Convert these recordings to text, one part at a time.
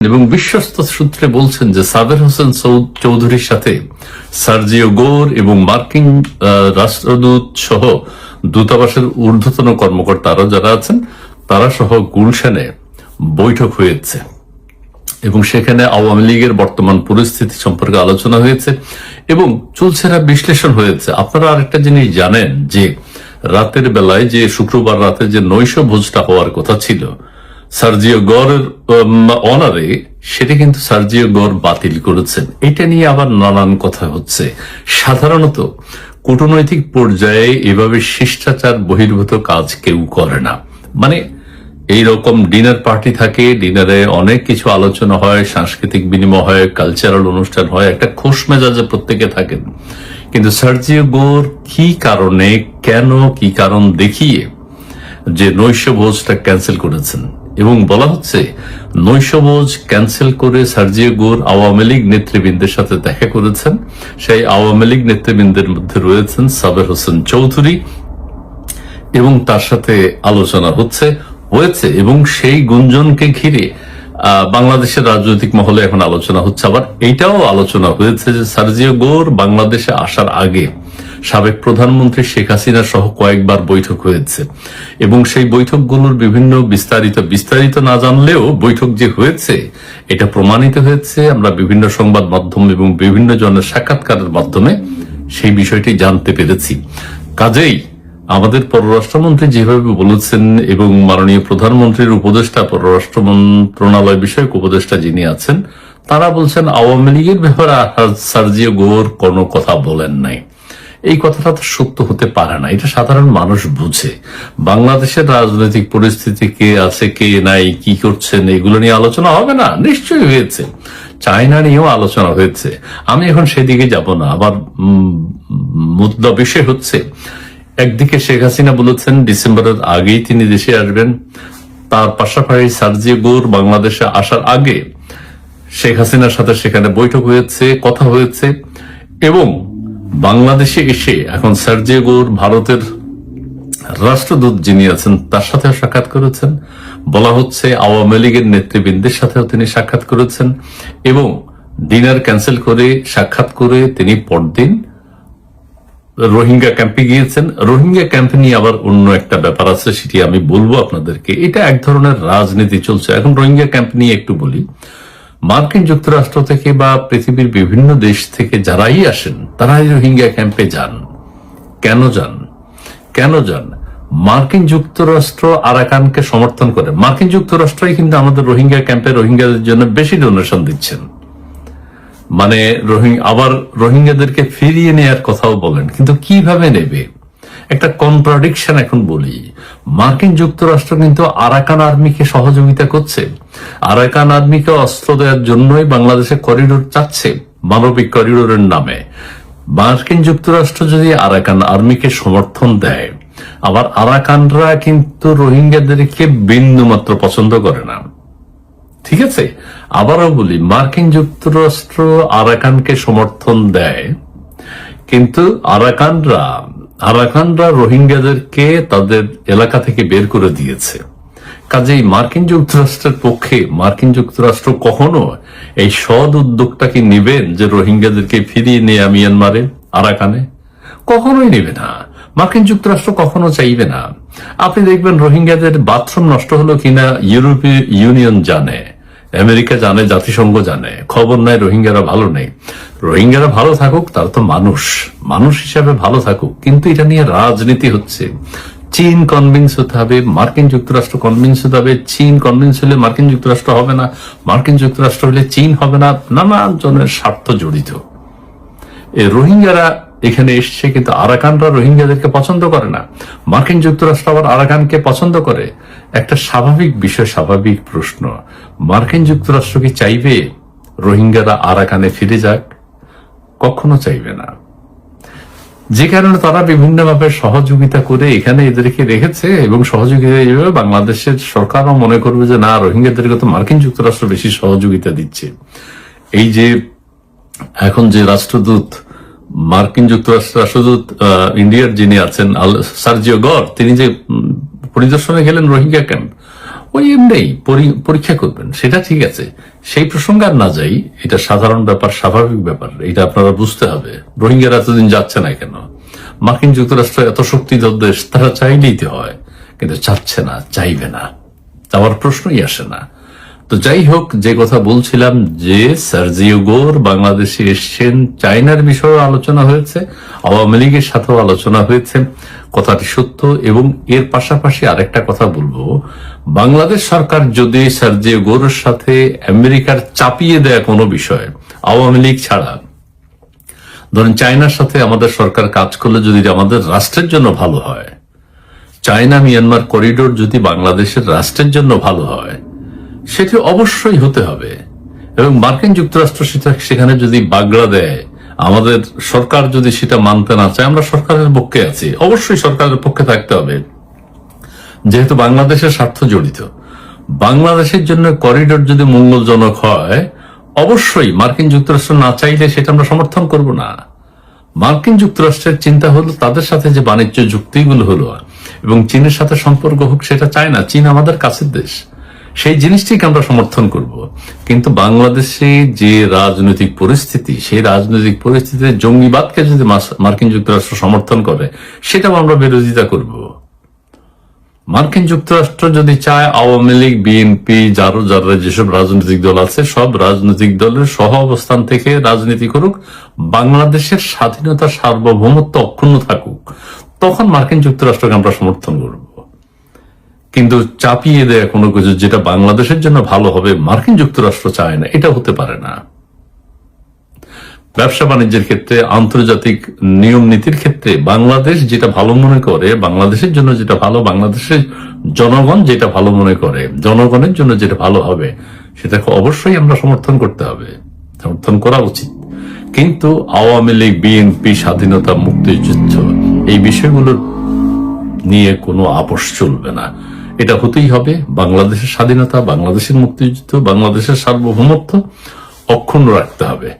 এবং বিশ্বস্ত সূত্রে বলছেন যে সাবের হোসেন চৌধুরীর সাথে সার্জিও গোর এবং মার্কিন রাষ্ট্রদূত সহ দূতাবাসের ঊর্ধ্বতন কর্মকর্তা আরো যারা আছেন তারা সহ গুলশানে বৈঠক হয়েছে এবং সেখানে আওয়ামী লীগের বর্তমান পরিস্থিতি সম্পর্কে আলোচনা হয়েছে এবং চুলচেরা বিশ্লেষণ হয়েছে। আপনারা আরেকটা জিনিস জানেন যে রাতের বেলায় যে শুক্রবার রাতে যে নৈশ ভোজটা হওয়ার কথা ছিল সার্জিও গড়ের অনারে, সেটা কিন্তু সার্জিও গড় বাতিল করেছেন। এটা নিয়ে আবার নানান কথা হচ্ছে। সাধারণত কূটনৈতিক পর্যায়ে এভাবে শিষ্টাচার বহির্ভূত কাজ কেউ করে না। মানে এইরকম ডিনার পার্টি থাকে, ডিনারে অনেক কিছু আলোচনা হয়, সাংস্কৃতিক বিনিময় হয়, কালচারাল অনুষ্ঠান হয়, একটা খোশ মেজাজে প্রত্যেকে থাকেন। কিন্তু সার্জিও গোর কি কারণে, কেন, কি কারণ দেখিয়ে যে নৈশভোজটা ক্যান্সেল করেছেন এবং বলা হচ্ছে নৈশভোজ ক্যান্সেল করে সার্জিও গোর আওয়ামী লীগ নেতৃবৃন্দের সাথে দেখা করেছেন। সেই আওয়ামী লীগ নেতৃবৃন্দের মধ্যে রয়েছেন সাবের হোসেন চৌধুরী এবং তার সাথে আলোচনা হয়েছে এবং সেই গুঞ্জনকে ঘিরে বাংলাদেশের রাজনৈতিক মহলে এখন আলোচনা হচ্ছে। আবার এইটাও আলোচনা হয়েছে যে সার্জিও গোর বাংলাদেশে আসার আগে সাবেক প্রধানমন্ত্রী শেখ হাসিনা সহ কয়েকবার বৈঠক হয়েছে এবং সেই বৈঠকগুলোর বিভিন্ন বিস্তারিত না জানলেও বৈঠক যে হয়েছে এটা প্রমাণিত হয়েছে। আমরা বিভিন্ন সংবাদ মাধ্যম এবং বিভিন্ন জনের সাক্ষাৎকারের মাধ্যমে সেই বিষয়টি জানতে পেরেছি। কাজেই আমাদের পররাষ্ট্রমন্ত্রী যেভাবে বলেছেন এবং মাননীয় প্রধানমন্ত্রীর উপদেষ্টা, পররাষ্ট্র মন্ত্রণালয় বিষয়ক উপদেষ্টা যিনি আছেন, তারা বলছেন আওয়ামী লীগের ব্যাপারে সার্জিও গোর কোনো কথা বলেন নাই। এই কথাটা তো সত্য হতে পারে না, এটা সাধারণ মানুষ বুঝে। বাংলাদেশের রাজনৈতিক পরিস্থিতি কে আছে, কে নাই, কি করছেন, এগুলো নিয়ে আলোচনা হবে না? নিশ্চয়ই হয়েছে। চায়না নিয়েও আলোচনা হয়েছে। আমি এখন সেদিকে যাব না। আবার মুদ্রা বিষয় হচ্ছে, একদিকে শেখ হাসিনা বলেছেন ডিসেম্বরের আগেই তিনি দেশে আসবেন, তার পাশাপাশি সার্জিও গোর বাংলাদেশে আসার আগে শেখ হাসিনার সাথে সেখানে বৈঠক হয়েছে, কথা হয়েছে এবং বাংলাদেশে এসে এখন সার্জিও গোর ভারতের রাষ্ট্রদূত যিনি আছেন তার সাথে সাক্ষাৎ করেছেন। বলা হচ্ছে আওয়ামী লীগের নেতৃবৃন্দের সাথেও তিনি সাক্ষাৎ করেছেন এবং ডিনার ক্যান্সেল করে সাক্ষাৎ করে তিনি পরদিন রোহিঙ্গা ক্যাম্পে গিয়েছেন। রোহিঙ্গা ক্যাম্পে নিয়ে আবার অন্য একটা ব্যাপার আছে, সেটি আমি বলবো আপনাদেরকে। এটা এক ধরনের রাজনীতি চলছে। এখন রোহিঙ্গা ক্যাম্প নিয়ে একটু বলি। মার্কিন যুক্তরাষ্ট্র থেকে বা পৃথিবীর বিভিন্ন দেশ থেকে যারাই আসেন তারাই রোহিঙ্গা ক্যাম্পে যান। কেন যান? মার্কিন যুক্তরাষ্ট্র আরাকানকে সমর্থন করে। মার্কিন যুক্তরাষ্ট্রই কিন্তু আমাদের রোহিঙ্গা ক্যাম্পে রোহিঙ্গাদের জন্য বেশি ডোনেশন দিচ্ছেন। মানে আবার রোহিঙ্গাদেরকে ফিরিয়ে নেয়ার কথাও বলেন, কিন্তু কিভাবে নেবে? একটা কন্ট্রাডিকশন এখন বলি। মার্কিন যুক্তরাষ্ট্র কিন্তু আরাকান আর্মিকে সহযোগিতা করছে। আরাকান আর্মিকে অস্ত্র দেওয়ার জন্যই বাংলাদেশে করিডোর চাচ্ছে, মানবিক করিডোরের নামে। মার্কিন যুক্তরাষ্ট্র যদি আরাকান আর্মিকে সমর্থন দেয়, আবার আরাকানরা কিন্তু রোহিঙ্গাদেরকে বিন্দুমাত্র পছন্দ করে না। ঠিক আছে? আবারও বলি, মার্কিন যুক্তরাষ্ট্র আরাকানকে সমর্থন দেয়, কিন্তু আরাকানরা রোহিঙ্গাদেরকে তাদের এলাকা থেকে বের করে দিয়েছে। কাজেই মার্কিন যুক্তরাষ্ট্রের পক্ষে মার্কিন যুক্তরাষ্ট্র কখনো এই সৎ উদ্যোগটাকে নেবেন যে রোহিঙ্গাদেরকে ফিরিয়ে নিয়ে মিয়ানমারে, আরাকানে? কখনোই নেবে না। মার্কিন যুক্তরাষ্ট্র কখনো চাইবে না। আপনি দেখবেন রোহিঙ্গাদের বাথরুম নষ্ট হলো কিনা ইউরোপীয় ইউনিয়ন জানে, আমেরিকা জানে, জাতিসংঘ জানে, খবর নাই রোহিঙ্গারা ভালো নেই। রোহিঙ্গারা ভালো থাকুক, তারা তো মানুষ হিসাবে ভালো থাকুক, কিন্তু এটা নিয়ে রাজনীতি হচ্ছে। চীন কনভিন্স হতে হবে, মার্কিন যুক্তরাষ্ট্র কনভিন্স হতে হবে। চীন কনভিন্স হলে মার্কিন যুক্তরাষ্ট্র হবে না, মার্কিন যুক্তরাষ্ট্র হলে চীন হবে না। নানান জনের স্বার্থ জড়িত। এই রোহিঙ্গারা এখানে এসছে, কিন্তু আরাকানরা রোহিঙ্গাদেরকে পছন্দ করে না। মার্কিন যুক্তরাষ্ট্র আবার আরাকানকে পছন্দ করে। একটা স্বাভাবিক বিষয়, স্বাভাবিক প্রশ্ন, মার্কিন যুক্তরাষ্ট্র কি চাইবে রোহিঙ্গারা আরাকানে ফিরে যাক? কখনো চাইবে না। যে কারণে তারা বিভিন্নভাবে সহযোগিতা করে এখানে এদেরকে রেখেছে এবং সহযোগিতা এইভাবে বাংলাদেশের সরকারও মনে করবে যে না, রোহিঙ্গাদেরকে তো মার্কিন যুক্তরাষ্ট্র বেশি সহযোগিতা দিচ্ছে। এই যে এখন যে রাষ্ট্রদূত, মার্কিন যুক্তরাষ্ট্রের রাষ্ট্রদূত ইন্ডিয়ার যিনি আছেন সার্জিও গর, তিনি যে পরিদর্শনে গেলেন রোহিঙ্গা ক্যাম্প, ওই এমনি পরীক্ষা করবেন, সেটা ঠিক আছে। সেই প্রসঙ্গে আর না যাই, এটা সাধারণ ব্যাপার, স্বাভাবিক ব্যাপার, এটা আপনারা বুঝতে হবে। রোহিঙ্গারা এতদিন যাচ্ছে না কেন? মার্কিন যুক্তরাষ্ট্র এত শক্তিধর দেশ, তারা চাইলেই তো হয়, কিন্তু চাচ্ছে না, চাইবে না, আমার প্রশ্নই আসে না। তো যাই হোক, যে কথা বলছিলাম যে সার্জিও গোর বাংলাদেশে এসছেন, চায়নার বিষয়েও আলোচনা হয়েছে, আওয়ামী লীগের সাথেও আলোচনা হয়েছে, কথাটি সত্য। এবং এর পাশাপাশি আরেকটা কথা বলবো, বাংলাদেশ সরকার যদি সার্জিও গোরের সাথে আমেরিকার চাপিয়ে দেয়া কোনো বিষয়, আওয়ামী লীগ ছাড়া, ধরেন চায়নার সাথে আমাদের সরকার কাজ করলে যদি আমাদের রাষ্ট্রের জন্য ভালো হয়, চায়না মিয়ানমার করিডোর যদি বাংলাদেশের রাষ্ট্রের জন্য ভালো হয়, সেটি অবশ্যই হতে হবে। এবং মার্কিন যুক্তরাষ্ট্র সেখানে যদি বাগড়া দেয়, আমাদের সরকার যদি সেটা মানতে না চায়, আমরা সরকারের পক্ষে আছি, অবশ্যই সরকারের পক্ষে থাকতে হবে, যেহেতু বাংলাদেশের স্বার্থ জড়িত। বাংলাদেশের জন্য করিডোর যদি মঙ্গলজনক হয়, অবশ্যই মার্কিন যুক্তরাষ্ট্র না চাইলে সেটা আমরা সমর্থন করব না। মার্কিন যুক্তরাষ্ট্রের চিন্তা হলো তাদের সাথে যে বাণিজ্য চুক্তিগুলো হলো এবং চীনের সাথে সম্পর্ক হোক, সেটা চায় না। চীন আমাদের কাছের দেশ, সেই জিনিসটিকে আমরা সমর্থন করব। কিন্তু বাংলাদেশে যে রাজনৈতিক পরিস্থিতি, সেই রাজনৈতিক পরিস্থিতিতে জঙ্গিবাদকে যদি মার্কিন যুক্তরাষ্ট্র সমর্থন করে, সেটাও আমরা বিরোধিতা করব। মার্কিন যুক্তরাষ্ট্র যদি চায় আওয়ামী লীগ, বিএনপি, যারা যেসব রাজনৈতিক দল আছে, সব রাজনৈতিক দলের সহ অবস্থান থেকে রাজনীতি করুক, বাংলাদেশের স্বাধীনতা, সার্বভৌমত্ব অক্ষুণ্ণ থাকুক, তখন মার্কিন যুক্তরাষ্ট্রকে আমরা সমর্থন করব। কিন্তু চাপিয়ে দেয় কোনো কিছু যেটা বাংলাদেশের জন্য ভালো হবে, মার্কিন যুক্তরাষ্ট্র চায় না, এটা হতে পারে না। ব্যবসা বাণিজ্যের ক্ষেত্রে, আন্তর্জাতিক নিয়ম নীতির ক্ষেত্রে বাংলাদেশ যেটা ভালো মনে করে, বাংলাদেশের জন্য যেটা ভালো, বাংলাদেশের জনগণ যেটা ভালো মনে করে, জনগণের জন্য যেটা ভালো হবে, সেটাকে অবশ্যই আমরা সমর্থন করতে হবে, সমর্থন করা উচিত। কিন্তু আওয়ামী লীগ, বিএনপি, স্বাধীনতা, মুক্তিযুদ্ধ, এই বিষয়গুলোর নিয়ে কোনো আপোষ চলবে না। এটা হতেই হবে। বাংলাদেশের স্বাধীনতা, বাংলাদেশের মুক্তিযুদ্ধ, বাংলাদেশের সার্বভৌমত্ব অক্ষুণ্ণ রাখতে হবে।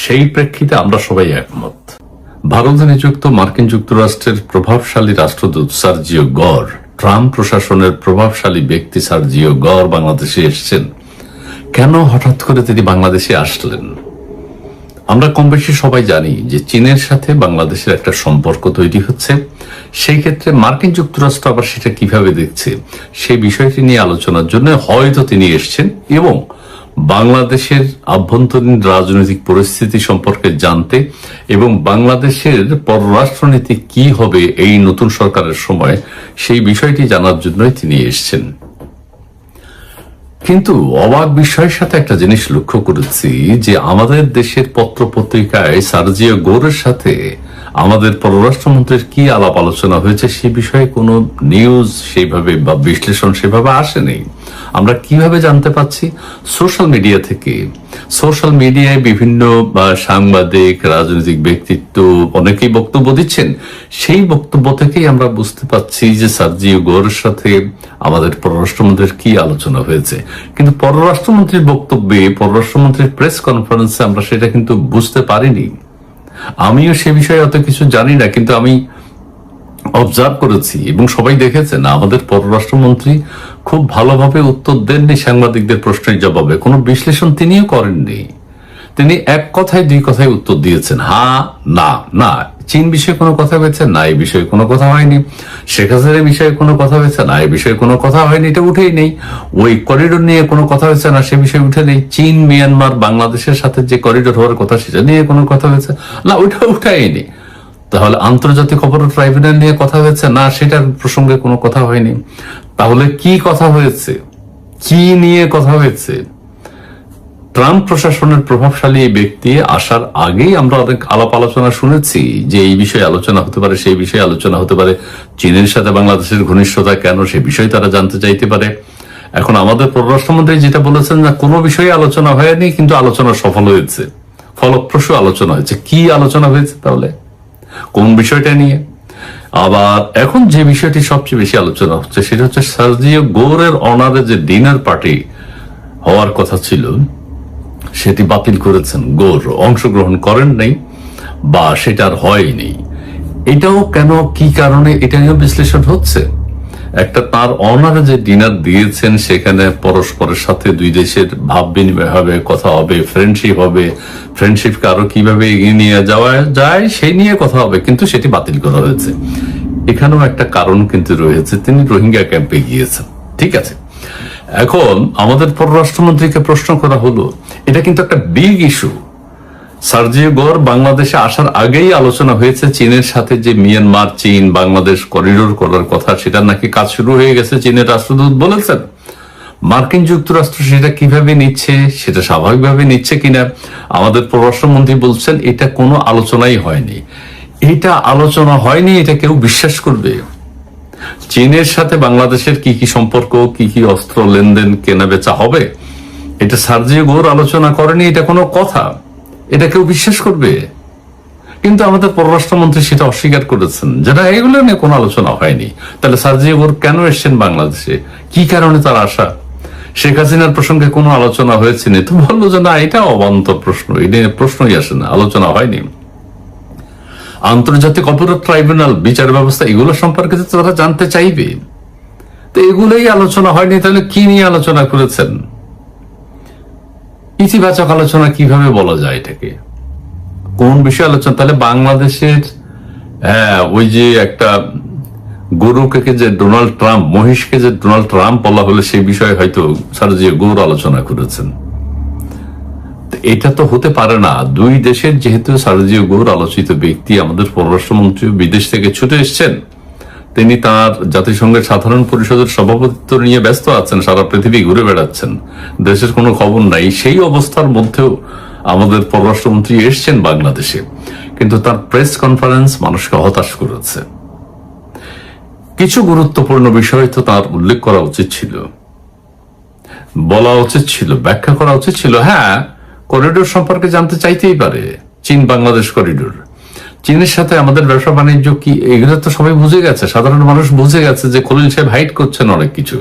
সেই প্রেক্ষিতে আমরা সবাই একমত। ভারতে নিযুক্ত মার্কিন যুক্তরাষ্ট্রের প্রভাবশালী রাষ্ট্রদূত সার্জিও গর, ট্রাম্প প্রশাসনের প্রভাবশালী ব্যক্তি সার্জিও গর বাংলাদেশে এসেছেন। কেন হঠাৎ করে তিনি বাংলাদেশে আসলেন? আমরা কম বেশি সবাই জানি যে চীনের সাথে বাংলাদেশের একটা সম্পর্ক তৈরি হচ্ছে। সেই ক্ষেত্রে মার্কিন যুক্তরাষ্ট্র আবার সেটা কিভাবে দেখছে, সেই বিষয়টি নিয়ে আলোচনার জন্য হয়তো তিনি এসেছেন এবং বাংলাদেশের আভ্যন্তরীণ রাজনৈতিক পরিস্থিতি সম্পর্কে জানতে এবং বাংলাদেশের পররাষ্ট্রনীতি কি হবে এই নতুন সরকারের সময়, সেই বিষয়টি জানার জন্যই তিনি এসেছেন। কিন্তু অবাক বিষয়ের সাথে একটা জিনিস লক্ষ্য করেছি যে আমাদের দেশের পত্র পত্রিকায় সার্জিও গোরের সাথে আমাদের পররাষ্ট্রমন্ত্রীর কি আলাপ আলোচনা হয়েছে সে বিষয়ে কোনো নিউজ সেইভাবে বা বিশ্লেষণ সেভাবে আসেনি। আমরা কিভাবে জানতে পাচ্ছি? সোশ্যাল মিডিয়া থেকে। সোশ্যাল মিডিয়ায় বিভিন্ন সাংবাদিক, রাজনৈতিক ব্যক্তিত্ব অনেকেই বক্তব্য দিচ্ছেন, সেই বক্তব্য থেকেই আমরা বুঝতে পাচ্ছি যে সার্জিও গোরের সাথে আমাদের পররাষ্ট্রমন্ত্রীর কি আলোচনা হয়েছে। কিন্তু পররাষ্ট্রমন্ত্রীর বক্তব্যে, পররাষ্ট্রমন্ত্রীর প্রেস কনফারেন্সে আমরা সেটা কিন্তু বুঝতে পারিনি। আমিও সে বিষয়ে অত কিছু জানি না, কিন্তু আমি অবজার্ভ করেছি এবং সবাই দেখেছেন আমাদের পররাষ্ট্রমন্ত্রী খুব ভালোভাবে উত্তর দেননি সাংবাদিকদের প্রশ্নের জবাবে। কোনো বিশ্লেষণ তিনিও করেননি। তিনি এক কথায় দুই কথায় উত্তর দিয়েছেন, হ্যাঁ, না, না। চীন বিষয়ে কোনো কথা হয়েছে না, এই বিষয়ে কোনো কথা হয়নি। শেখ হাসিনার বিষয়ে কোনো কথা হয়েছে না, এই বিষয়ে কোনো কথা হয়নি, এটা উঠেই নেই। ওই করিডোর নিয়ে কোনো কথা হয়েছে না, সে বিষয়ে উঠে নেই। চীন, মিয়ানমার, বাংলাদেশের সাথে যে করিডোর হওয়ার কথা সেটা নিয়ে কোনো কথা হয়েছে না, ওইটা উঠায়নি। তাহলে আন্তর্জাতিক অপরাধ ট্রাইব্যুনাল নিয়ে কথা হয়েছে না, সেটার প্রসঙ্গে কোনো কথা হয়নি। তাহলে কি কথা হয়েছে, কি নিয়ে কথা হয়েছে? ট্রাম্প প্রশাসনের প্রভাবশালী এই ব্যক্তি আসার আগেই আমরা অনেক আলাপ আলোচনা শুনেছি যে এই বিষয়ে আলোচনা হতে পারে, সেই বিষয়ে আলোচনা হতে পারে। চীনের সাথে বাংলাদেশের ঘনিষ্ঠতা কেন, সে বিষয়ে তারা জানতে চাইতে পারে। এখন আমাদের পররাষ্ট্রমন্ত্রী যেটা বলেছেন না, কোনো বিষয়ে আলোচনা হয়নি, কিন্তু আলোচনা সফল হয়েছে, ফলপ্রসূ আলোচনা হয়েছে। কি আলোচনা হয়েছে তাহলে, কোন বিষয়টা নিয়ে? আবার এখন যে বিষয়টি সবচেয়ে বেশি আলোচনা হচ্ছে সেটা হচ্ছে সার্জিও গোরের অনারে যে ডিনার পার্টি হওয়ার কথা ছিল সেটি বাতিল করেছেন। গোর অংশগ্রহণ করেন নাই বা সেটা আর হয়নি। এটাও কেন, কি কারণে, এটা নিয়েও বিশ্লেষণ হচ্ছে। একটা তার অনারে যে ডিনার দিয়েছেন, সেখানে পরস্পরের সাথে দুই দেশের ভাব বিনিময় হবে, কথা হবে, ফ্রেন্ডশিপ হবে, ফ্রেন্ডশিপকে আরো কিভাবে এগিয়ে নিয়ে যাওয়া যায় সেই নিয়ে কথা হবে, কিন্তু সেটি বাতিল করা হয়েছে। এখানেও একটা কারণ কিন্তু রয়েছে, তিনি রোহিঙ্গা ক্যাম্পে গিয়েছেন। ঠিক আছে, এখন আমাদের পররাষ্ট্রমন্ত্রীকে প্রশ্ন করা হলো, এটা কিন্তু একটা বিগ ইস্যু। সার্জিও গোর বাংলাদেশে আসার আগেই আলোচনা হয়েছে চীনের সাথে যে মিয়ানমার চীন বাংলাদেশ করিডোর করার কথা, সেটা নাকি কাজ শুরু হয়ে গেছে, চীনের রাষ্ট্রদূত বলেছেন। মার্কিন যুক্তরাষ্ট্র সেটা কিভাবে নিচ্ছে, সেটা স্বাভাবিকভাবে নিচ্ছে কিনা, আমাদের পররাষ্ট্রমন্ত্রী বলছেন এটা কোনো আলোচনাই হয়নি। এটা আলোচনা হয়নি, এটা কেউ বিশ্বাস করবে? চীনের সাথে বাংলাদেশের কি কি সম্পর্ক, কি কি অস্ত্র লেনদেন কেনা বেচা হবে, এটা সার্জিও গোর আলোচনা করেনি, এটা কোনো কথা? এটা কেউ বিশ্বাস করবে? কিন্তু আমাদের পররাষ্ট্রমন্ত্রী সেটা অস্বীকার করেছেন, যেটা এগুলো নিয়ে কোনো আলোচনা হয়নি। তাহলে সার্জিও গোর কেন এসছেন বাংলাদেশে, কি কারণে তার আসা? শেখ হাসিনার প্রসঙ্গে কোনো আলোচনা হয়েছে না, তো বললো যে না, এটা অবান্তর প্রশ্ন, এটা প্রশ্নই আসে না, আলোচনা হয়নি। আন্তর্জাতিক অপরাধ ট্রাইব্যুনাল, বিচার ব্যবস্থা, এগুলো সম্পর্কে তো তারা জানতে চাইবে, তো এগুলোই আলোচনা হয়নি। তাহলে কি নিয়ে আলোচনা করেছেন? ইতিবাচক আলোচনা কিভাবে বলা যায় এটাকে? কোন বিষয়ে আলোচনা? তাহলে বাংলাদেশের ওই যে একটা গরুকে যে ডোনাল্ড ট্রাম্প, মহিষকে যে ডোনাল্ড ট্রাম্প বলা হলো, সেই বিষয়ে হয়তো সার্জিও গোর আলোচনা করেছেন। এটা তো হতে পারে না। দুই দেশের যেহেতু সার্জিও গোর আলোচিত ব্যক্তি, আমাদের পররাষ্ট্রমন্ত্রী বিদেশ থেকে ছুটে এসছেন, তিনি তার জাতিসংঘের সাধারণ পরিষদের সভাপতিত্ব নিয়ে ব্যস্ত আছেন, সারা পৃথিবী ঘুরে বেড়াচ্ছেন, দেশের কোনো খবর নাই। সেই অবস্থার মধ্যেও আমাদের পররাষ্ট্রমন্ত্রী এসছেন বাংলাদেশে, কিন্তু তার প্রেস কনফারেন্স মানুষকে হতাশ করেছে। কিছু গুরুত্বপূর্ণ বিষয় তো তার উল্লেখ করা উচিত ছিল, বলা উচিত ছিল, ব্যাখ্যা করা উচিত ছিল। হ্যাঁ, করিডোর সম্পর্কে জানতে চাইতেই পারে, চীন বাংলাদেশ করিডোর, চীনের সাথে আমাদের ব্যবসা বাণিজ্য কি, এগুলো তো সবাই বুঝে গেছে, সাধারণ মানুষ বুঝে গেছে যে খলিল সাহেব হাইড করছেন অনেক কিছু।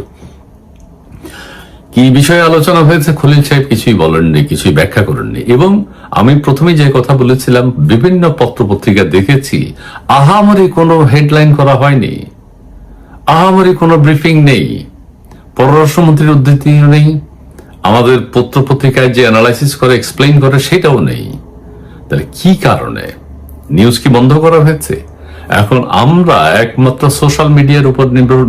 কি বিষয়ে আলোচনা হয়েছে খলিল সাহেব কিছুই বলেননি, কিছুই ব্যাখ্যা করেননি। এবং আমি প্রথমে যে কথা বলেছিলাম, বিভিন্ন পত্র পত্রিকা দেখেছি, আহামরি কোনো হেডলাইন করা হয়নি, আহামরি কোনো ব্রিফিং নেই, পররাষ্ট্রমন্ত্রীর উদ্ধৃতিও নেই, আমাদের পত্র পত্রিকায় যে অ্যানালাইসিস করে এক্সপ্লেইন করে সেটাও নেই। তাহলে কি কারণে? নিউজ কি বন্ধ করা হয়েছে? এখন আমরা একমাত্র সোশ্যাল মিডিয়ার উপর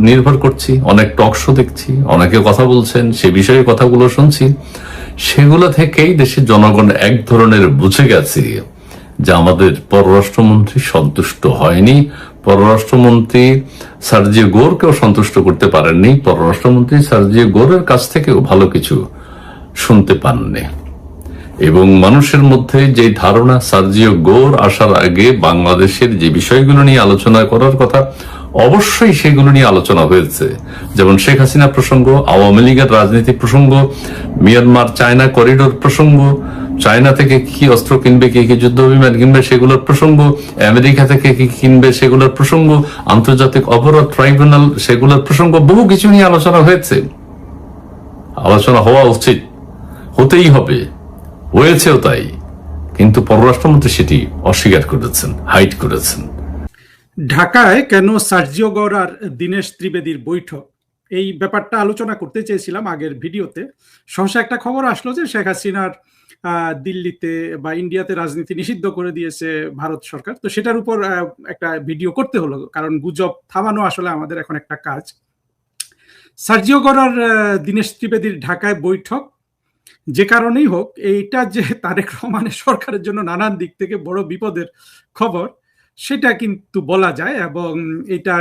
নির্ভর করছি, অনেক টক শো দেখছি, অনেকে কথা বলছেন, সে বিষয়ে কথাগুলো শুনছি, সেগুলো থেকেই দেশের জনগণ এক ধরনের বুঝে গেছে যে আমাদের পররাষ্ট্রমন্ত্রী সন্তুষ্ট হয়নি, পররাষ্ট্রমন্ত্রী সার্জিও গোরকেও সন্তুষ্ট করতে পারেননি, পররাষ্ট্রমন্ত্রী সার্জিও গোরের কাছ থেকেও ভালো কিছু শুনতে পাননি। এবং মানুষের মধ্যে যে ধারণা, সার্জিও গোর আসার আগে বাংলাদেশের যে বিষয়গুলো নিয়ে আলোচনা করার কথা, অবশ্যই সেগুলো নিয়ে আলোচনা হয়েছে। যেমন শেখ হাসিনা প্রসঙ্গ, আওয়ামী লীগের রাজনীতি প্রসঙ্গ, মিয়ানমার চায়না করিডোর প্রসঙ্গ, চায়না থেকে কি অস্ত্র কিনবে, কি কি যুদ্ধ বিমান কিনবে সেগুলোর প্রসঙ্গ, আমেরিকা থেকে কি কিনবে সেগুলোর প্রসঙ্গ, আন্তর্জাতিক অপরাধ ট্রাইব্যুনাল সেগুলোর প্রসঙ্গ, বহু কিছু নিয়ে আলোচনা হয়েছে। আলোচনা হওয়া উচিত, হতেই হবে, হয়েছেও তাই। কিন্তু পররাষ্ট্রমন্ত্রী সেটি অস্বীকার করেছেন, হাইড করেছেন। ঢাকায় কেন সার্জিও গোর আর দীনেশ ত্রিবেদীর বৈঠক, এই ব্যাপারটা আলোচনা করতে চেয়েছিলাম আগের ভিডিওতে। সহসা একটা খবর আসলো যে শেখ হাসিনার দিল্লিতে বা ইন্ডিয়াতে রাজনীতি নিষিদ্ধ করে দিয়েছে ভারত সরকার। তো সেটার উপর একটা ভিডিও করতে হলো, কারণ গুজব থামানো আসলে আমাদের এখন একটা কাজ। সার্জিও গোর আর দীনেশ ত্রিবেদীর ঢাকায় বৈঠক, যে কারণেই হোক, এইটা যে তারেক রহমানের সরকারের জন্য নানান দিক থেকে বড় বিপদের খবর, সেটা কিন্তু বলা যায়। এবং এটা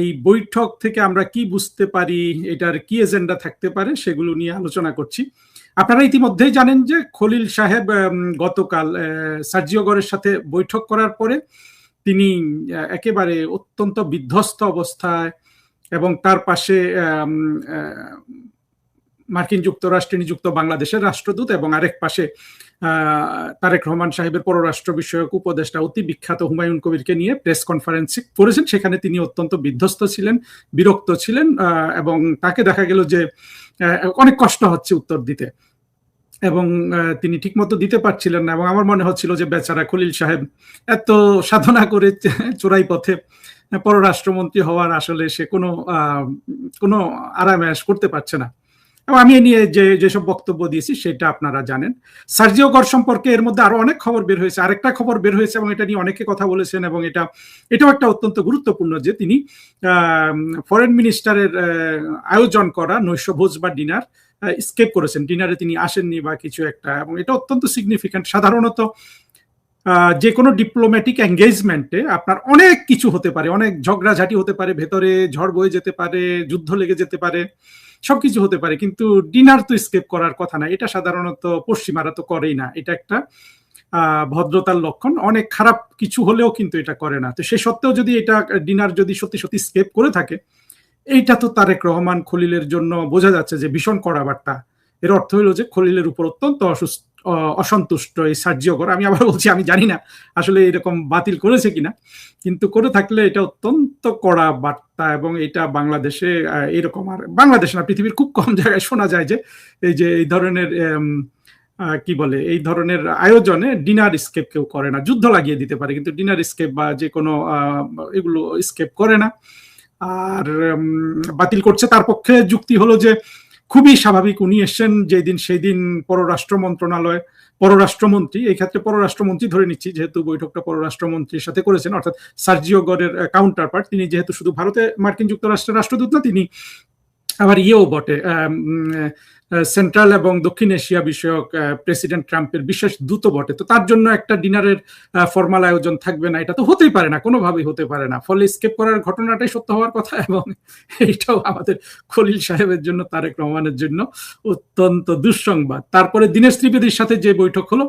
এই বৈঠক থেকে আমরা কি বুঝতে পারি, এটার কি এজেন্ডা থাকতে পারে, সেগুলো নিয়ে আলোচনা করছি। আপনারা ইতিমধ্যেই জানেন যে খলিল সাহেব গতকাল সার্জিও গোরের সাথে বৈঠক করার পরে তিনি একেবারে অত্যন্ত বিধ্বস্ত অবস্থায়, এবং তার পাশে মার্কিন যুক্তরাষ্ট্রে নিযুক্ত বাংলাদেশের রাষ্ট্রদূত, এবং আরেক পাশে তারেক রহমান সাহেবের পররাষ্ট্র বিষয়ক উপদেষ্টা অতি বিখ্যাত হুমায়ুন কবিরকে নিয়ে প্রেস কনফারেন্স করেছেন। সেখানে তিনি অত্যন্ত বিধ্বস্ত ছিলেন, বিরক্ত ছিলেন, এবং তাকে দেখা গেল যে অনেক কষ্ট হচ্ছে উত্তর দিতে, এবং তিনি ঠিকমতো দিতে পারছিলেন না। এবং আমার মনে হচ্ছিল যে বেচারা খলিল সাহেব এত সাধনা করে চোরাই পথে পররাষ্ট্রমন্ত্রী হওয়ার আসলে সে কোনো আরাম-আয়েশ করতে পারছে না। এবং আমি এ নিয়ে যেসব বক্তব্য দিয়েছি সেটা আপনারা জানেন। সার্জিও গর সম্পর্কে এর মধ্যে আরো অনেক খবর বের হয়েছে, আরেকটা খবর বের হয়েছে এবং এটা নিয়ে অনেকে কথা বলেছেন, এবং এটাও একটা অত্যন্ত গুরুত্বপূর্ণ যে তিনি ফরেন মিনিস্টারের আয়োজন করা নৈশভোজ বা ডিনার স্কেপ করেছেন, ডিনারে তিনি আসেননি বা কিছু একটা, এবং এটা অত্যন্ত সিগনিফিক্যান্ট। সাধারণত যে কোনো ডিপ্লোম্যাটিক এঙ্গেজমেন্টে আপনার অনেক কিছু হতে পারে, অনেক ঝগড়াঝাটি হতে পারে, ভেতরে ঝড় বয়ে যেতে পারে, যুদ্ধ লেগে যেতে পারে, সবকিছু হতে পারে, কিন্তু ডিনার তো স্কেপ করার কথা না। এটা সাধারণত পশ্চিমারা তো করেই না, এটা একটা ভদ্রতার লক্ষণ। অনেক খারাপ কিছু হলেও কিন্তু এটা করে না। তো সে সত্ত্বেও যদি এটা ডিনার যদি সত্যি সত্যি স্কেপ করে থাকে, এইটা তো তারেক রহমান খলিলের জন্য বোঝা যাচ্ছে যে ভীষণ কড়া বার্তা। এর অর্থ হলো যে খলিলের উপর অত্যন্ত অসন্তুষ্ট এই সার্জিও গর। আমি আবার বলছি, আমি জানি না আসলে এরকম বাতিল করেছে কিনা, কিন্তু করে থাকলে এটা অত্যন্ত কড়া বার্তা, এবং এটা বাংলাদেশে এরকম, আর বাংলাদেশ না পৃথিবীর খুব কম জায়গায় শোনা যায় যে এই ধরনের কি বলে, এই ধরনের আয়োজনে ডিনার স্কেপ কেউ করে না। যুদ্ধ লাগিয়ে দিতে পারে, কিন্তু ডিনার স্কেপ বা যে কোনো এগুলো স্কেপ করে না। আর বাতিল করছে, তার পক্ষে যুক্তি হলো যে খুবই স্বাভাবিক, উনি এসছেন যেদিন সেই দিন পররাষ্ট্র মন্ত্রণালয়, পররাষ্ট্রমন্ত্রী, এই ক্ষেত্রে পররাষ্ট্রমন্ত্রী ধরে নিচ্ছি যেহেতু বৈঠকটা পররাষ্ট্রমন্ত্রীর সাথে করেছেন, অর্থাৎ সার্জিও গরের কাউন্টার পার্ট, তিনি যেহেতু শুধু ভারতে মার্কিন যুক্তরাষ্ট্রের রাষ্ট্রদূত না, তিনি আবার ইয়েও বটে, সেন্ট্রাল এবং দক্ষিণ এশিয়া বিষয়ক প্রেসিডেন্ট ট্রাম্পের বিশেষ দূত বটে। তো তার জন্য একটা ডিনারের ফর্মাল আয়োজন থাকবে না, এটা তো হতেই পারে না, কোনোভাবেই হতে পারে না। ফলে স্কেপ করার ঘটনাটাই সত্য হওয়ার কথা, এবং এইটাও আমাদের খলিল সাহেবের জন্য, তারেক রহমানের জন্য অত্যন্ত দুঃসংবাদ। তারপরে দীনেশ ত্রিবেদীর সাথে যে বৈঠক হলো,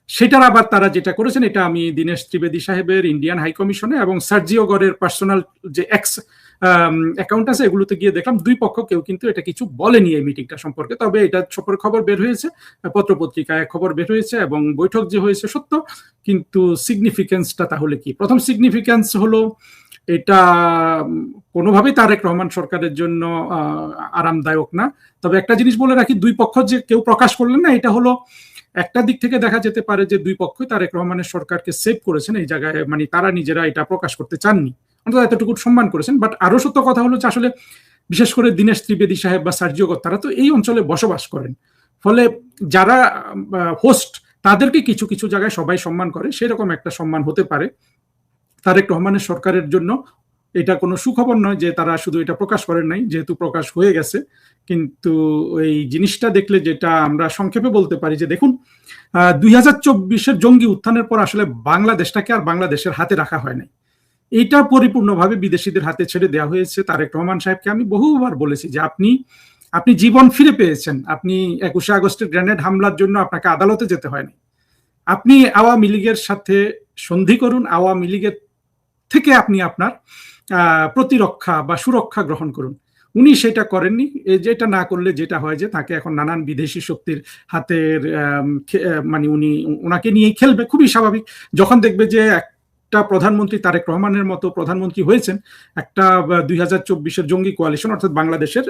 সেটার আবার তারা যেটা করেছেন, এটা আমি দীনেশ ত্রিবেদী সাহেবের ইন্ডিয়ান হাই কমিশনে এবং সার্জিও গরের পার্সোনাল যে এক্স অ্যাকাউন্ট আছে এগুলোতে গিয়ে দেখলাম দুই পক্ষ কেউ কিন্তু এটা কিছু বলেনি এই মিটিংটা সম্পর্কে। তবে এটা সম্পর্কে খবর বের হয়েছে, পত্রপত্রিকায় খবর বের হয়েছে, এবং বৈঠক যে হয়েছে সত্য, কিন্তু সিগনিফিকেন্সটা তাহলে কি? প্রথম সিগনিফিকেন্স হলো এটা কোনোভাবেই তারেক রহমান সরকারের জন্য আরামদায়ক না। তবে একটা জিনিস বলে রাখি, দুই পক্ষ যে কেউ প্রকাশ করলেন না, এটা হলো একটা দিক থেকে দেখা যেতে পারে যে দুই পক্ষই তারেক রহমানের সরকারকে সেভ করেছেন এই জায়গায়, মানে তারা নিজেরা এটা প্রকাশ করতে চাননি, অন্তত এতটুকু সম্মান করেছেন। বাট আরো সত্য কথা হলো যে আসলে বিশেষ করে দীনেশ ত্রিবেদী সাহেব বা সার্জিও গর, তারা তো এই অঞ্চলে বসবাস করেন, ফলে যারা হোস্ট তাদেরকে কিছু কিছু জায়গায় সবাই সম্মান করে, সেরকম একটা সম্মান হতে পারে তারেক রহমানের সরকারের জন্য। এটা কোনো সুখবর নয় যে তারা শুধু এটা প্রকাশ করেন নাই, যেহেতু প্রকাশ হয়ে গেছে। কিন্তু এই জিনিসটা দেখলে যেটা আমরা সংক্ষেপে বলতে পারি যে দেখুন, 2024-এর জঙ্গি উত্থানের পর আসলে বাংলাদেশটাকে আর বাংলাদেশের হাতে রাখা হয় নাই, এটা পরিপূর্ণভাবে বিদেশিদের হাতে ছেড়ে দেওয়া হয়েছে। তারেক রহমান সাহেবকে আমি বহুবার বলেছি যে আপনি জীবন ফিরে পেয়েছেন, আপনি 21শে আগস্টের গ্রেনেড হামলার জন্য আপনাকে আদালতে যেতে হয়নি, আপনি আওয়ামী লীগের সাথে সন্ধি করুন, আওয়ামী লীগের থেকে আপনি আপনার প্রতিরক্ষা বা সুরক্ষা গ্রহণ করুন। উনি সেটা করেননি। যেটা না করলে যেটা হয় যে তাকে এখন নানান বিদেশি শক্তির হাতের মানে ওনাকে নিয়েই খেলবে, খুবই স্বাভাবিক। যখন দেখবে যে একটা প্রধানমন্ত্রী তারেক রহমানের মতো প্রধানমন্ত্রী হয়েছেন, একটা 2024-এর জঙ্গি কোয়ালিশন, অর্থাৎ বাংলাদেশের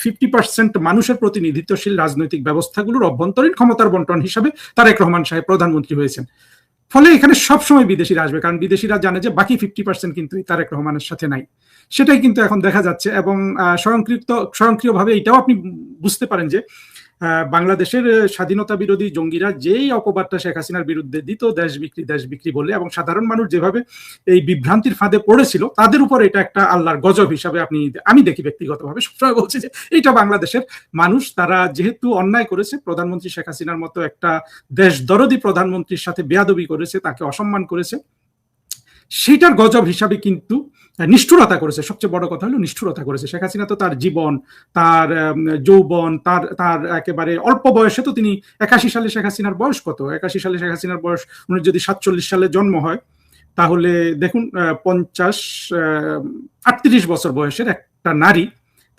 50% মানুষের প্রতিনিধিত্বশীল রাজনৈতিক ব্যবস্থাগুলোর অভ্যন্তরীণ ক্ষমতার বন্টন হিসাবে তারেক রহমান সাহেব প্রধানমন্ত্রী হয়েছেন। ফলে এখানে সবসময় বিদেশিরা আসবে, কারণ বিদেশিরা জানে যে বাকি 50% কিন্তু তারেক রহমানের সাথে নাই। সেটাই কিন্তু এখন দেখা যাচ্ছে, এবং স্বয়ংক্রিয়ভাবে এটাও আপনি বুঝতে পারেন যে বাংলাদেশের স্বাধীনতা বিরোধী জঙ্গিরা যেই অপবাদটা শেখ হাসিনার বিরুদ্ধে দিত, দেশ বিক্রি বলে, এবং সাধারণ মানুষ যেভাবে এই বিভ্রান্তির ফাঁদে পড়েছিল, তাদের উপর এটা একটা আল্লাহর গজব হিসাবে আমি দেখি ব্যক্তিগতভাবে। সবসময় বলছি যে এইটা বাংলাদেশের মানুষ, তারা যেহেতু অন্যায় করেছে, প্রধানমন্ত্রী শেখ হাসিনার মতো একটা দেশ দরদি প্রধানমন্ত্রীর সাথে বেয়াদবি করেছে, তাকে অসম্মান করেছে, সেটার গজব হিসাবে কিন্তু নিষ্ঠুরতা করেছে। সবচেয়ে বড় কথা হলো নিষ্ঠুরতা করেছে। শেখ হাসিনা তো তার জীবন, তার যৌবন, তার একেবারে অল্প বয়সে, তো তিনি 81 সালে, শেখ হাসিনার বয়স কত? 81 সালে শেখ হাসিনার বয়স, উনি যদি 47 সালে জন্ম হয়, তাহলে দেখুন 38 বছর বয়সের একটা নারী,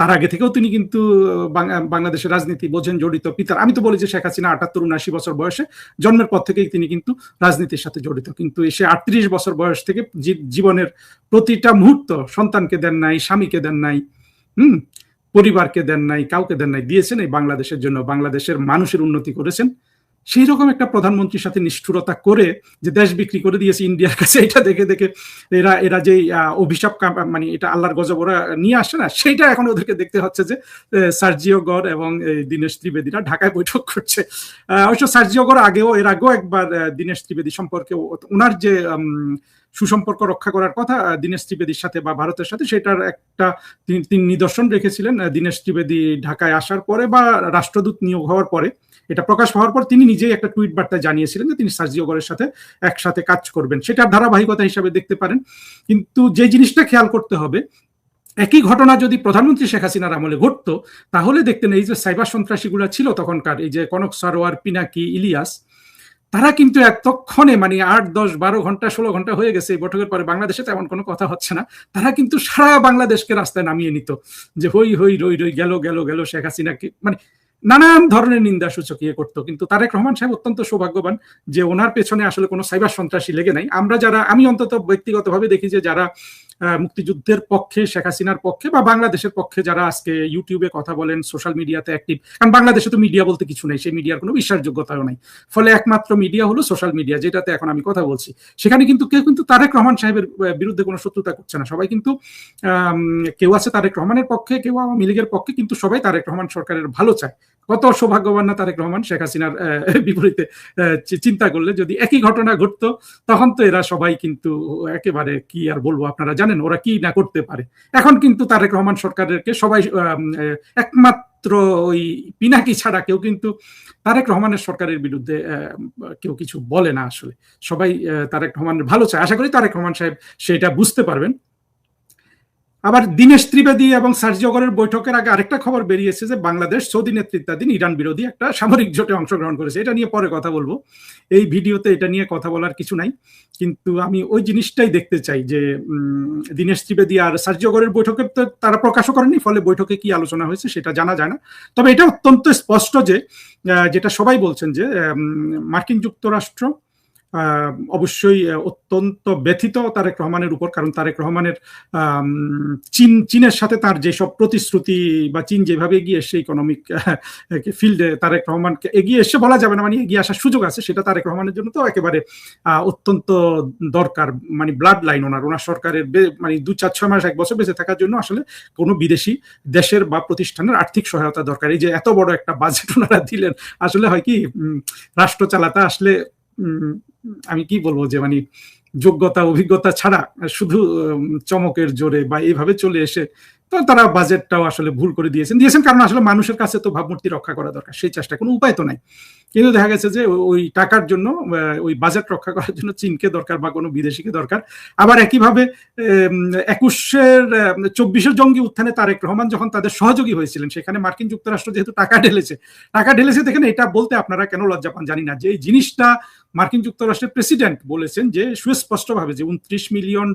তার আগে থেকেও তিনি কিন্তু বাংলাদেশের রাজনীতি বোঝেন, জড়িত। পিতার, আমি তো বলি যে শেখ হাসিনা 78-79 বছর বয়সে জন্মের পর থেকেই তিনি কিন্তু রাজনীতির সাথে জড়িত, কিন্তু এসে 38 বছর বয়স থেকে জীবনের প্রতিটা মুহূর্ত সন্তানকে দেন নাই, স্বামীকে দেন নাই, পরিবারকে দেন নাই, কাউকে দেন নাই, দিয়েছেন এই বাংলাদেশের জন্য, বাংলাদেশের মানুষের উন্নতি করেছেন। সেই রকম একটা প্রধানমন্ত্রীর সাথে নিষ্ঠুরতা করে যে দেশ বিক্রি করে দিয়েছে ইন্ডিয়ার কাছে, এটা দেখে দেখে এরা যে অভিশাপ মানে এটা আল্লাহর গজব ওরা নিয়ে আসে না, সেইটা এখন ওদেরকে দেখতে হচ্ছে যে সার্জিও গর এবং দীনেশ ত্রিবেদীরা ঢাকায় বৈঠক করছে। অবশ্য সার্জিও গর এর আগেও একবার দীনেশ ত্রিবেদী সম্পর্কে ওনার যে সুসম্পর্ক রক্ষা করার কথা দীনেশ ত্রিবেদীর সাথে বা ভারতের সাথে, সেটার একটা তিনি নিদর্শন রেখেছিলেন দীনেশ ত্রিবেদী ঢাকায় আসার পরে বা রাষ্ট্রদূত নিয়োগ হওয়ার পরে। এটা প্রকাশ হওয়ার পর তিনি নিজেই একটা টুইট বার্তায় জানিয়েছিলেন যে তিনি সার্জিও গরের সাথে একসাথে কাজ করবেন, সেটার ধারাবাহিকতা হিসাবে দেখতে পারেন। কিন্তু যে জিনিসটা খেয়াল করতে হবে, একই ঘটনা যদি প্রধানমন্ত্রী শেখ হাসিনার আমলে ঘটতো, তাহলে দেখতেন এই যে সাইবার সন্ত্রাসীগুলো ছিল তখনকার, এই যে কনক সারোয়ার, পিনাকি, ইলিয়াস, তারা কিন্তু এতক্ষণে মানে 8, 10, 12 ঘন্টা 16 ঘন্টা হয়ে গেছে এই বৈঠকের পরে, বাংলাদেশে তেমন কোনো কথা হচ্ছে না, তারা কিন্তু সারা বাংলাদেশকে রাস্তায় নামিয়ে নিত যে হই হই রই রই গেল গেল গেল শেখ হাসিনাকে, মানে নানান ধরনের নিন্দা সূচক ইয়ে করতো। কিন্তু তারেক রহমান সাহেব অত্যন্ত সৌভাগ্যবান যে ওনার পেছনে আসলে কোনো সাইবার সন্ত্রাসী লেগে নাই। আমি অন্তত ব্যক্তিগতভাবে দেখি যে যারা মুক্তিযুদ্ধের পক্ষে, শেখ হাসিনার পক্ষে বা বাংলাদেশের পক্ষে যারা আজকে ইউটিউবে কথা বলেন, সোশ্যাল মিডিয়াতে অ্যাক্টিভ, কারণ বাংলাদেশে তো মিডিয়া বলতে কিছু নেই, সেই মিডিয়ার কোনো বিশ্বাসযোগ্যতাও নাই, ফলে একমাত্র মিডিয়া হলো সোশ্যাল মিডিয়া, যেটাতে এখন আমি কথা বলছি। সেখানে কিন্তু কেউ কিন্তু তারেক রহমান সাহেবের বিরুদ্ধে কোনো শত্রুতা করছে না, সবাই কিন্তু কেউ আছে তারেক রহমানের পক্ষে, কেউ আওয়ামী লীগের পক্ষে, কিন্তু সবাই তারেক রহমান সরকারের ভালো চায়। কত সৌভাগ্যবান না তারেক রহমান শেখ হাসিনার বিপরীতে। চিন্তা করলে যদি একই ঘটনা ঘটতো, তখন তো এরা সবাই কিন্তু একেবারে কি আর বলবো, আপনারা জানেন ওরা কি না করতে পারে। এখন কিন্তু তারেক রহমান সরকারকে সবাই একমাত্র ওই পিনাকি ছাড়া কেউ কিন্তু তারেক রহমানের সরকারের বিরুদ্ধে কেউ কিছু বলে না। আসলে সবাই তারেক রহমানের ভালো চায়, আশা করি তারেক রহমান সাহেব সেটা বুঝতে পারবেন। আবার দীনেশ ত্রিবেদী এবং সার্জিও গরের বৈঠকের আগে আরেকটা খবর বেরিয়েছে যে বাংলাদেশ সৌদি নেতৃত্বাধীন ইরান বিরোধী একটা সামরিক জোটে অংশগ্রহণ করেছে। এটা নিয়ে পরে কথা বলবো, এই ভিডিওতে এটা নিয়ে কথা বলার কিছু নাই, কিন্তু আমি ওই জিনিসটাই দেখতে চাই যে দীনেশ ত্রিবেদী আর সার্জিও গরের বৈঠকে তো তারা প্রকাশও করেনি, ফলে বৈঠকে কি আলোচনা হয়েছে সেটা জানা যায় না। তবে এটা অত্যন্ত স্পষ্ট যে যেটা সবাই বলছেন যে মার্কিন যুক্তরাষ্ট্র অবশ্যই অত্যন্ত ব্যথিত তারেক রহমানের উপর, কারণ তারেক রহমানের চীনের সাথে তার যেসব প্রতিশ্রুতি বা চীন যেভাবে এগিয়ে এসছে ইকোনমিক ফিল্ডে, তারেক রহমানকে এগিয়ে এসে বলা যাবে না, মানে এগিয়ে আসার সুযোগ আছে, সেটা তারেক রহমানের জন্য তো একেবারে অত্যন্ত দরকার, মানে ব্লাড লাইন ওনার সরকারের, মানে 2, 4, 6 মাস 1 বছর বেঁচে থাকার জন্য আসলে কোনো বিদেশি দেশের বা প্রতিষ্ঠানের আর্থিক সহায়তা দরকার। এই যে এত বড় একটা বাজেট ওনারা দিলেন, আসলে হয় কি রাষ্ট্র চালাতে আসলে আমি কি বলবো যে মানে যোগ্যতা অভিজ্ঞতা ছাড়া শুধু চমকের জোরে বা এইভাবে চলে এসে তো তারা বাজেটটাও আসলে ভুল করে দিয়েছেন, কারণ আসলে মানুষের কাছে তো ভাবমূর্তি রক্ষা করা দরকার, সেই চেষ্টা কোনো উপায় তো নাই। কিন্তু দেখা গেছে যে ওই টাকার জন্য, ওই বাজেট রক্ষা করার জন্য চীনকে দরকার বা কোনো বিদেশিকে দরকার। আবার একইভাবে 21-24 জঙ্গি উত্থানে তারেক রহমান যখন তাদের সহযোগী হয়েছিলেন, সেখানে মার্কিন যুক্তরাষ্ট্র যেহেতু টাকা ঢেলেছে দেখেন, এটা বলতে আপনারা কেন লজ্জা পান জানি না, যে এই জিনিসটা মার্কিন যুক্তরাষ্ট্রের প্রেসিডেন্ট বলেছেন যে সুস্পষ্টভাবে যে $29 মিলিয়ন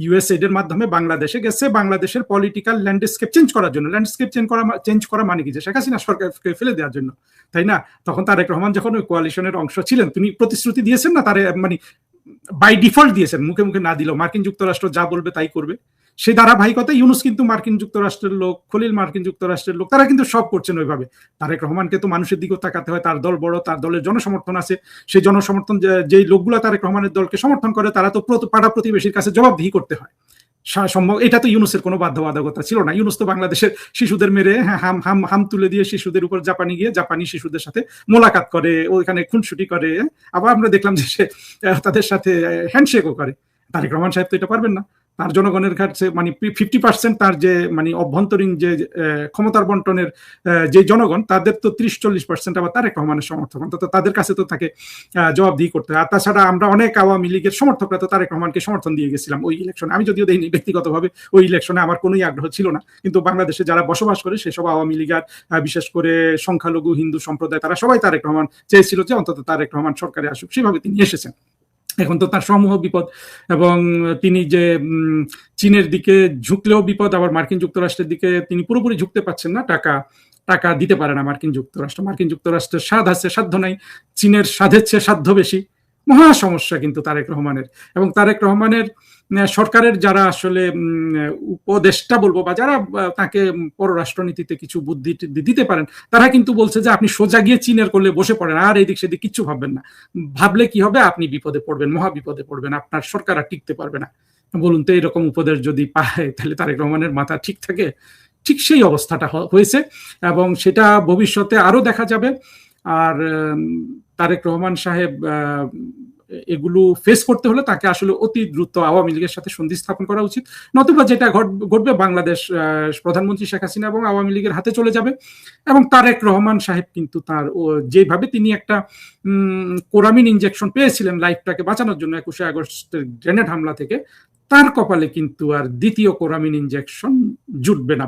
ইউএসএইড এর মাধ্যমে বাংলাদেশে গেছে বাংলাদেশের পলিটিক্যাল ল্যান্ডস্কেপ চেঞ্জ করার জন্য। ল্যান্ডস্কেপ চেঞ্জ করা মানে কি, যে শেখ হাসিনা সরকারকে ফেলে দেওয়ার জন্য, তাই না? তখন তারেক রহমান যখন ওই কোয়ালিশনের অংশ ছিলেন, তিনি প্রতিশ্রুতি দিয়েছেন না, তারে মানে বাই ডিফল্ট দিয়েছেন, মুখে মুখে না দিলেও মার্কিন যুক্তরাষ্ট্র যা বলবে তাই করবে। সেই ধারাবাহিকতায় ইউনুস কিন্তু মার্কিন যুক্তরাষ্ট্রের লোক, খলিল মার্কিন যুক্তরাষ্ট্রের লোক, তারা কিন্তু সব করছেন ওইভাবে। তারেক রহমানকে তো মানুষের দিকেও তাকাতে হয়, তার দল বড়, তার দলের জনসমর্থন আছে, সেই জনসমর্থন যেই লোকগুলো তারেক রহমানের দলকে সমর্থন করে, তারা তো পাড়া প্রতিবেশীর কাছে জবাবদিহি করতে হয়। সম্ভব এটা তো ইউনুসের কোনো বাধ্যবাধকতা ছিল না। ইউনুস তো বাংলাদেশের শিশুদের মেরে হাম তুলে দিয়ে শিশুদের উপর জাপানি শিশুদের সাথে মোলাকাত করে, ওইখানে খুনসুটি করে, আবার আমরা দেখলাম যে সে তাদের সাথে হ্যান্ডশেকও করে। তারেক রহমান সাহেব তো এটা পারবেন না। তার জনগণের কাছে মানে 50% তার যে মানে অভ্যন্তরীণ যে ক্ষমতার বন্টনের যে জনগণ, তাদের তো 30-40% আবার তারেক রহমানের সমর্থক, অন্তত তাদের কাছে তো তাকে জবাবদিহি করতে হয়। আর তাছাড়া আমরা অনেক আওয়ামী লীগের সমর্থকরা তো তারেক রহমানকে সমর্থন দিয়ে গেছিলাম ওই ইলেকশনে। আমি যদিও দেইনি ব্যক্তিগতভাবে, ওই ইলেকশনে আমার কোনোই আগ্রহ ছিল না, কিন্তু বাংলাদেশে যারা বসবাস করে সেসব আওয়ামী লীগার, বিশেষ করে সংখ্যালঘু হিন্দু সম্প্রদায়, তারা সবাই তারেক রহমান চেয়েছিল যে অন্তত তারেক রহমান সরকারে আসুক, সেভাবে তিনি এসেছেন। এখন তো তার সমূহ বিপদ, এবং তিনি যে চীনের দিকে ঝুঁকলেও বিপদ, আবার মার্কিন যুক্তরাষ্ট্রের দিকে তিনি পুরোপুরি ঝুঁকতে পারছেন না, টাকা দিতে পারে না মার্কিন যুক্তরাষ্ট্রের সাধ্য নাই, চীনের সাধ্যের চেয়ে সাধ্য বেশি, মহা সমস্যা কিন্তু তারেক রহমানের। এবং তারেক রহমানের সরকারের যারা আসলে উপদেষ্টা বলবো, বা যারা তাকে পররাষ্ট্রনীতিতে কিছু বুদ্ধি দিতে পারেন, তারা কিন্তু বলছে যে আপনি সোজা গিয়ে চীনের করলে বসে পড়েন, আর এদিক সেদিক কিচ্ছু ভাববেন না। ভাবলে কি হবে, আপনি বিপদে পড়বেন, মহা বিপদে পড়বেন, আপনার সরকার আর টিকতে পারবে না। বলুন তো, এরকম উপদেশ যদি পায় তাহলে তারেক রহমানের মাথা ঠিক থাকে? ঠিক সেই অবস্থাটা হয়েছে, এবং সেটা ভবিষ্যতে আরো দেখা যাবে। আর তারেক রহমান সাহেব এগুলো ফেস করতে হলে তাকে আসলে অতি দ্রুত আওয়ামী লীগের সাথে সন্ধি স্থাপন করা উচিত, নতুবা যেটা ঘটবে, বাংলাদেশ প্রধানমন্ত্রী শেখ হাসিনা এবং আওয়ামী লীগের হাতে চলে যাবে। এবং তারেক রহমান সাহেব কিন্তু তার যেভাবে তিনি একটা কোরামিন ইনজেকশন পেয়েছিলেন লাইফটাকে বাঁচানোর জন্য 21শে আগস্টের গ্রেনেড হামলা থেকে, তার কপালে কিন্তু আর দ্বিতীয় কোরামিন ইনজেকশন জুটবে না।